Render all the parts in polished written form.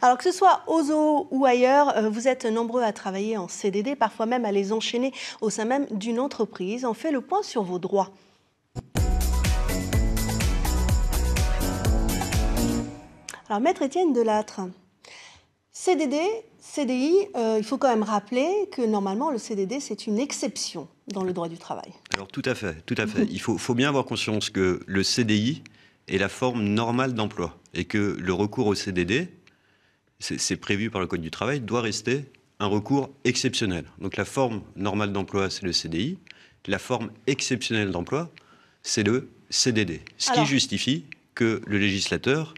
Alors que ce soit au zoo ou ailleurs, vous êtes nombreux à travailler en CDD, parfois même à les enchaîner au sein même d'une entreprise. On fait le point sur vos droits. Alors, Maître Étienne Delattre, CDD, CDI, il faut quand même rappeler que normalement le CDD c'est une exception dans le droit du travail. Alors tout à fait, tout à fait. Il faut bien avoir conscience que le CDI est la forme normale d'emploi et que le recours au CDD, c'est prévu par le Code du travail, doit rester un recours exceptionnel. Donc la forme normale d'emploi c'est le CDI, la forme exceptionnelle d'emploi c'est le CDD. Ce qui justifie que le législateur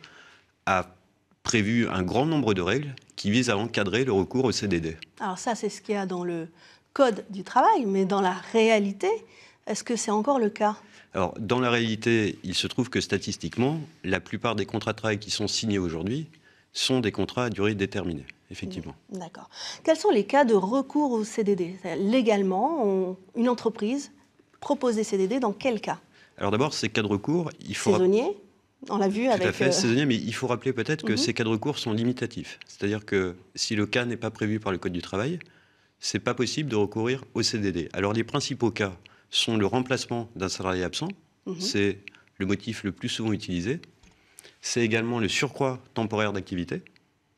a prévu un grand nombre de règles qui visent à encadrer le recours au CDD. Alors ça, c'est ce qu'il y a dans le Code du travail, mais dans la réalité, est-ce que c'est encore le cas ? Alors, dans la réalité, il se trouve que statistiquement, la plupart des contrats de travail qui sont signés aujourd'hui sont des contrats à durée déterminée, effectivement. D'accord. Quels sont les cas de recours au CDD ? Légalement, une entreprise propose des CDD dans quel cas ? Alors d'abord, ces cas de recours, il faut... Saisonnier ? On l'a vu avec... Tout à fait, saisonnier, mais il faut rappeler peut-être que ces cas de recours sont limitatifs. C'est-à-dire que si le cas n'est pas prévu par le Code du travail, c'est pas possible de recourir au CDD. Alors les principaux cas sont le remplacement d'un salarié absent, c'est le motif le plus souvent utilisé. C'est également le surcroît temporaire d'activité.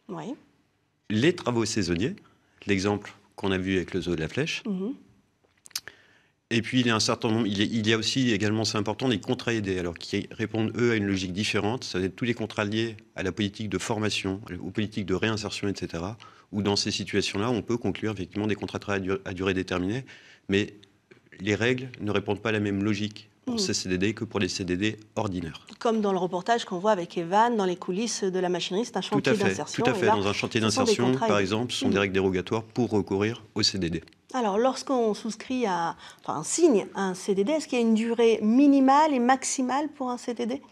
Oui. Les travaux saisonniers, l'exemple qu'on a vu avec le zoo de la Flèche. Et puis, il y a un certain nombre, il y a aussi également, c'est important, des contrats aidés, alors qui répondent, eux, à une logique différente. Ça va être tous les contrats liés à la politique de formation, aux politiques de réinsertion, etc., où dans ces situations-là, on peut conclure effectivement des contrats de travail à durée déterminée, mais les règles ne répondent pas à la même logique pour ces CDD que pour les CDD ordinaires. Comme dans le reportage qu'on voit avec Evan, dans les coulisses de la machinerie, c'est un chantier d'insertion. Tout à fait, dans un chantier d'insertion, par exemple, ce sont des règles dérogatoires pour recourir au CDD. Alors, lorsqu'on souscrit signe un CDD, est-ce qu'il y a une durée minimale et maximale pour un CDD ?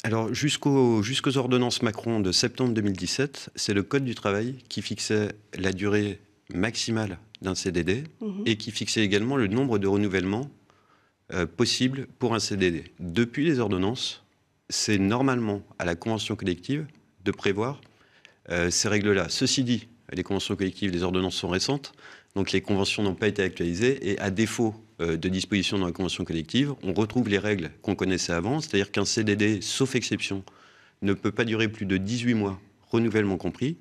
Alors, jusqu'aux ordonnances Macron de septembre 2017, c'est le Code du travail qui fixait la durée maximale d'un CDD et qui fixait également le nombre de renouvellements possibles pour un CDD. Depuis les ordonnances, c'est normalement à la convention collective de prévoir ces règles-là. Ceci dit, les conventions collectives, les ordonnances sont récentes, donc les conventions n'ont pas été actualisées et à défaut de dispositions dans la convention collective, on retrouve les règles qu'on connaissait avant, c'est-à-dire qu'un CDD, sauf exception, ne peut pas durer plus de 18 mois, renouvellement compris,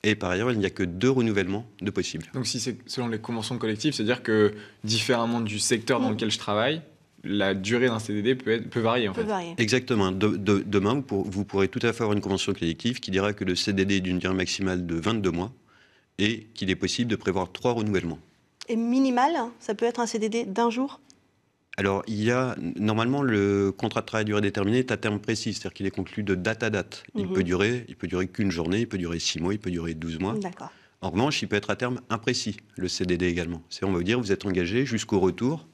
et par ailleurs, il n'y a que 2 renouvellements de possibles. Donc si c'est selon les conventions collectives, c'est-à-dire que différemment du secteur dans lequel je travaille, la durée d'un CDD peut varier en fait. Exactement. Demain, vous pourrez tout à fait avoir une convention collective qui dira que le CDD est d'une durée maximale de 22 mois et qu'il est possible de prévoir 3 renouvellements. Et minimal, ça peut être un CDD d'un jour ? Alors, normalement, le contrat de travail à durée déterminée est à terme précis, c'est-à-dire qu'il est conclu de date à date. Il peut durer qu'une journée, il peut durer 6 mois, il peut durer 12 mois. D'accord. En revanche, il peut être à terme imprécis, le CDD également. On va vous dire, vous êtes engagé jusqu'au retour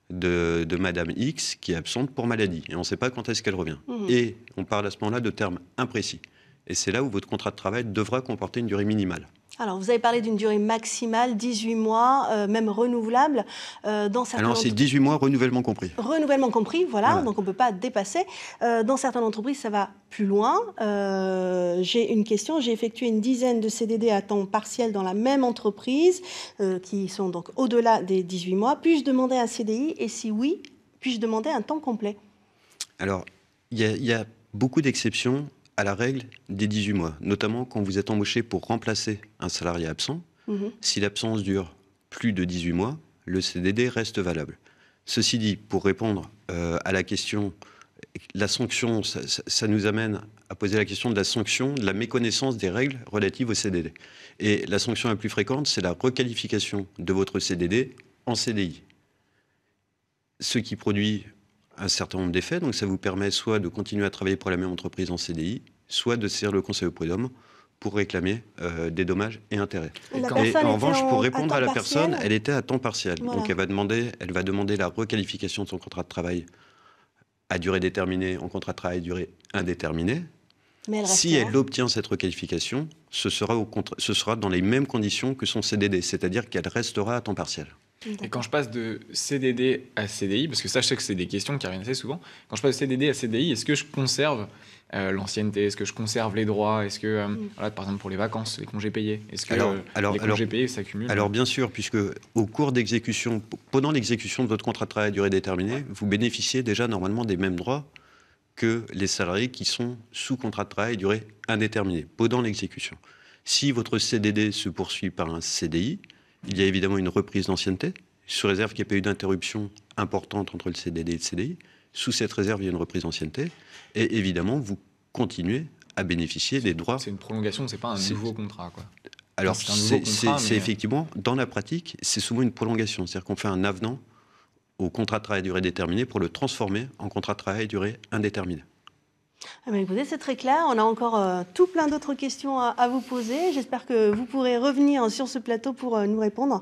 de Madame X qui est absente pour maladie. Et on ne sait pas quand est-ce qu'elle revient. Et on parle à ce moment-là de termes imprécis. Et c'est là où votre contrat de travail devra comporter une durée minimale. Alors, vous avez parlé d'une durée maximale, 18 mois, même renouvelable. Alors, c'est 18 mois, renouvellement compris. Renouvellement compris, voilà. Donc on ne peut pas dépasser. Dans certaines entreprises, ça va plus loin. J'ai une question. J'ai effectué une dizaine de CDD à temps partiel dans la même entreprise, qui sont donc au-delà des 18 mois. Puis-je demander un CDI ? Et si oui, puis-je demander un temps complet ? Alors, il y a beaucoup d'exceptions à la règle des 18 mois, notamment quand vous êtes embauché pour remplacer un salarié absent. Si l'absence dure plus de 18 mois, le CDD reste valable. Ceci dit, pour répondre à la question, la sanction, ça nous amène à poser la question de la sanction, de la méconnaissance des règles relatives au CDD. Et la sanction la plus fréquente, c'est la requalification de votre CDD en CDI. Ce qui produit un certain nombre d'effets, donc ça vous permet soit de continuer à travailler pour la même entreprise en CDI, soit de saisir le Conseil au prud'homme pour réclamer des dommages et intérêts. Et en revanche, pour répondre à la personne, elle était à temps partiel. Voilà. Donc elle va demander la requalification de son contrat de travail à durée déterminée en contrat de travail à durée indéterminée. Si elle obtient cette requalification, ce sera dans les mêmes conditions que son CDD, c'est-à-dire qu'elle restera à temps partiel. Et quand je passe de CDD à CDI, parce que ça, je sais que c'est des questions qui reviennent assez souvent, quand je passe de CDD à CDI, est-ce que je conserve l'ancienneté? Est-ce que je conserve les droits? Est-ce que, voilà, par exemple, pour les vacances, les congés payés, est-ce que les congés payés s'accumulent? Alors bien sûr, puisque au cours d'exécution, pendant l'exécution de votre contrat de travail à durée déterminée, vous bénéficiez déjà normalement des mêmes droits que les salariés qui sont sous contrat de travail à durée indéterminée, pendant l'exécution. Si votre CDD se poursuit par un CDI, il y a évidemment une reprise d'ancienneté, sous réserve qu'il n'y ait pas eu d'interruption importante entre le CDD et le CDI. Sous cette réserve, il y a une reprise d'ancienneté. Et évidemment, vous continuez à bénéficier des droits. C'est une prolongation, c'est pas un nouveau contrat, quoi. Alors, c'est effectivement, dans la pratique, c'est souvent une prolongation. C'est-à-dire qu'on fait un avenant au contrat de travail à durée déterminée pour le transformer en contrat de travail à durée indéterminée. Ah ben écoutez, c'est très clair. On a encore tout plein d'autres questions à vous poser. J'espère que vous pourrez revenir sur ce plateau pour nous répondre.